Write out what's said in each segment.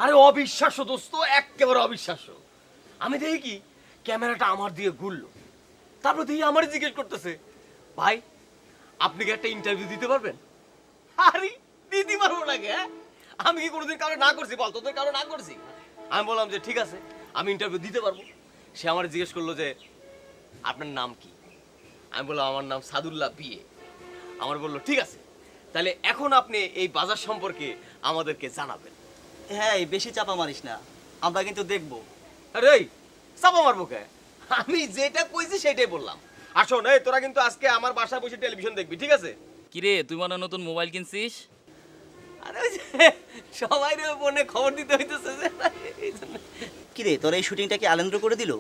আরে অবিশ্বাস্য দোস্ত, একেবারে অবিশ্বাস্য। আমি দেখি কি ক্যামেরাটা আমার দিয়ে ঘুরলো, তারপর দেখি আমারই জিজ্ঞেস করতেছে, ভাই আপনি কি একটা ইন্টারভিউ দিতে পারবেন? আরে দিতে পারবো না কে? আমি কি কোনোদিন কারো না করছি বল? তোদের কারো না করছি? আমি বললাম যে ঠিক আছে, আমি ইন্টারভিউ দিতে পারবো। সে আমার জিজ্ঞেস করলো যে আপনার নাম কি? আমি বললাম আমার নাম সাদুল্লাহ বিয়ে। আমার বললো ঠিক আছে, তাহলে এখন আপনি এই বাজার সম্পর্কে আমাদেরকে জানাবেন। হ্যাঁ, বেশি চাপা মারিস না, আমরা কিন্তু দেখবো। আরে এই চাপা মারবো কে? আমি যেটা কইছি সেটাই বললাম। আসুন এই তোরা কিন্তু আজকে আমার বাসায় বসে টেলিভিশন দেখবি, ঠিক আছে? কিরে তুই মনে হয় নতুন মোবাইল কিনছিস? আরে ওই যে সবাই ফোনে খবর দিতে হইতেছে যে এই জন্য। কিরে, তোর এই শুটিংটা কি আলেন্দ্র করে দিল?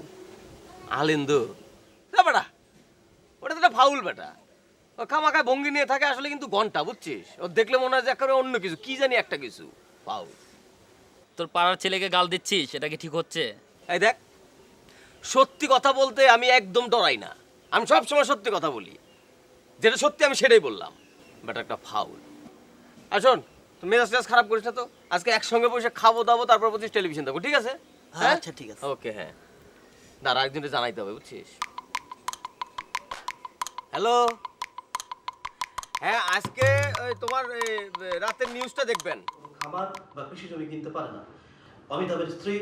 আলেন্দু না বেটা, ওটা তো একটা ফাউল বেটা। ও খামাখায় ভঙ্গি নিয়ে থাকে, আসলে কিন্তু ঘন্টা, বুঝছিস? ও দেখলে মনে হয় যে একেবারে অন্য কিছু, কি জানি একটা কিছু ফাউল। তোর পাড়ার ছেলেকে গাল দিচ্ছিস, এটা কি ঠিক হচ্ছে? এই দেখ, সত্যি কথা বলতে আমি একদম ডরাই না। আমি সব সময় সত্যি কথা বলি, যেটা সত্যি আমি সেটাই বললাম। বাট একটা ফাউল। আর শোন, তুই মেজাজ টেজাজ খারাপ করিস না তো। আজকে একসঙ্গে বসে খাবো দাবো, তারপর বলছিস টেলিভিশন দেখবো, ঠিক আছে? হ্যাঁ, আচ্ছা ঠিক আছে। ওকে, হ্যাঁ দাঁড়া, একদিনটা জানাইতে হবে, বুঝছিস? হ্যালো, হ্যাঁ আজকে ওই তোমার রাতের নিউজটা দেখবেন। খাবার বা কৃষি জমি কিনতে পারে না। অমিতাভের স্ত্রী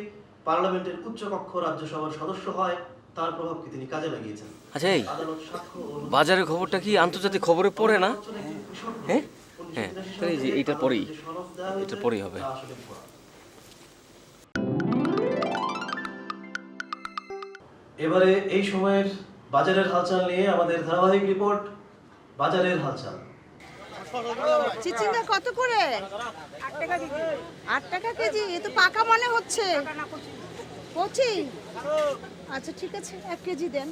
পার্লামেন্টের উচ্চকক্ষ রাজ্যসভার সদস্য হয়, তার প্রভাব কি তিনি কাজে লাগিয়েছেন? আচ্ছা এই আদালত সাক্ষ্য ও বাজারের খবরটা কি আন্তর্জাতিক খবরে পড়ে না? একজন কৃষক হ্যাঁ? 1983 তাহলে এই যে সালে এইটার পরেই, যে সনদ দেওয়া হয়েছে, এটার পরেই হবে। তা আসলে ভুয়া। এবারে এই সময়ের বাজারের হালচাল নিয়ে আমাদের ধারাবাহিক রিপোর্ট, বাজারের হালচাল। চিচিঙ্গা কত করে? 8 টাকা কেজি। এ তো পাকা মনে হচ্ছে। কচি? আচ্ছা ঠিক আছে, 1 কেজি দেন।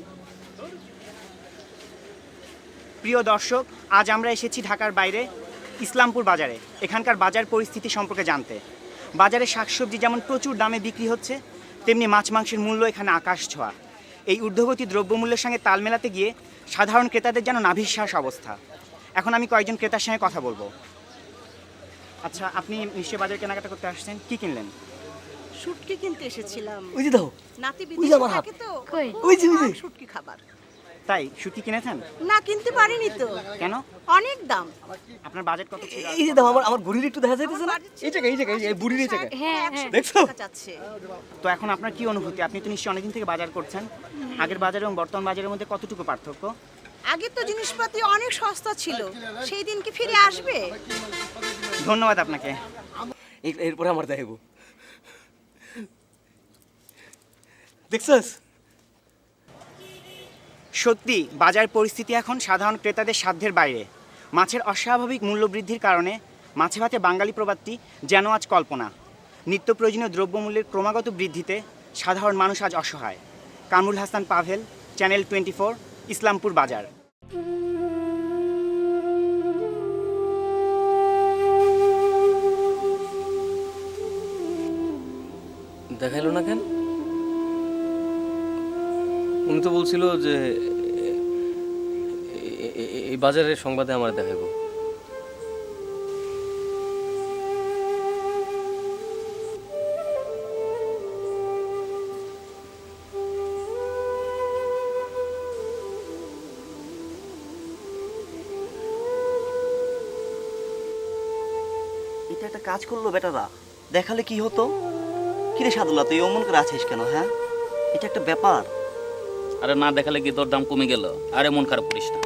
প্রিয় দর্শক, আজ আমরা এসেছি ঢাকার বাইরে ইসলামপুর বাজারে। এখানকার বাজার পরিস্থিতি সম্পর্কে জানতে। বাজারে শাকসবজি যেমন প্রচুর দামে বিক্রি হচ্ছে, তেমনি মাছ মাংসের মূল্য এখানে আকাশ ছোঁয়া। এই ঊর্ধ্বগতি দ্রব্যমূল্যের সঙ্গে তাল মেলাতে গিয়ে সাধারণ ক্রেতাদের যেন নাভিশ্বাস অবস্থা। এখন আমি কয়েকজন ক্রেতার সঙ্গে কথা বলবো। আচ্ছা, আপনি নিশ্চয়ই বাজার কেনাকাটা করতে আসছেন, কি কিনলেন? শুটকি কিনতে এসেছিলাম। ওই যে দাও, নাতি ওই যে বিদেশে আমার হাত। থাকে তো। ওই যে, ওই যে। শুটকি খাবার। তাই শুটকি কিনেছেন? না, কিনতে পারিনি তো। কেন? অনেক দাম। আপনার বাজেট কত ছিল? এই যে দাও, আমার ঘড়ির একটু দেখা যাইতেছে না? এই জায়গায়, এই জায়গায়, এই বুড়ির এই জায়গায়। হ্যাঁ, দেখছো? যাচ্ছে। তো এখন আপনার কি অনুভূতি? আপনি তো নিশ্চয়ই অনেকদিন থেকে বাজার করছেন। আগের বাজার এবং বর্তমান বাজারের মধ্যে কতটুকু পার্থক্য? আগে তো জিনিসপাতি অনেক সস্তা ছিল, সেই দিন কি ফিরে আসবে? ধন্যবাদ আপনাকে। এরপরে আমার দেখাবো, দেখছস? সত্যি বাজার পরিস্থিতি এখন সাধারণ ক্রেতাদের সাধ্যের বাইরে। মাছের অস্বাভাবিক মূল্যবৃদ্ধির কারণে মাছে ভাতে বাঙালি প্রবাদটি যেন আজ কল্পনা। নিত্য প্রয়োজনীয় দ্রব্যমূল্যের ক্রমাগত বৃদ্ধিতে সাধারণ মানুষ আজ অসহায়। কামরুল হাসান পাভেল, চ্যানেল 24, ইসলামপুর বাজার। দেখাইলো না কেন? উনি তো বলছিল যে এই বাজারের সংবাদে আমার দেখাবো। এটা একটা কাজ করলো বেটারা, দেখালে কি হতো? কিরে সাদুল্লাহ, তুই অমন করে আছিস কেন? হ্যাঁ, এটা একটা ব্যাপার। আরে না দেখালে কি তোর দাম কমে গেল? আরে মন খারাপ করিস না।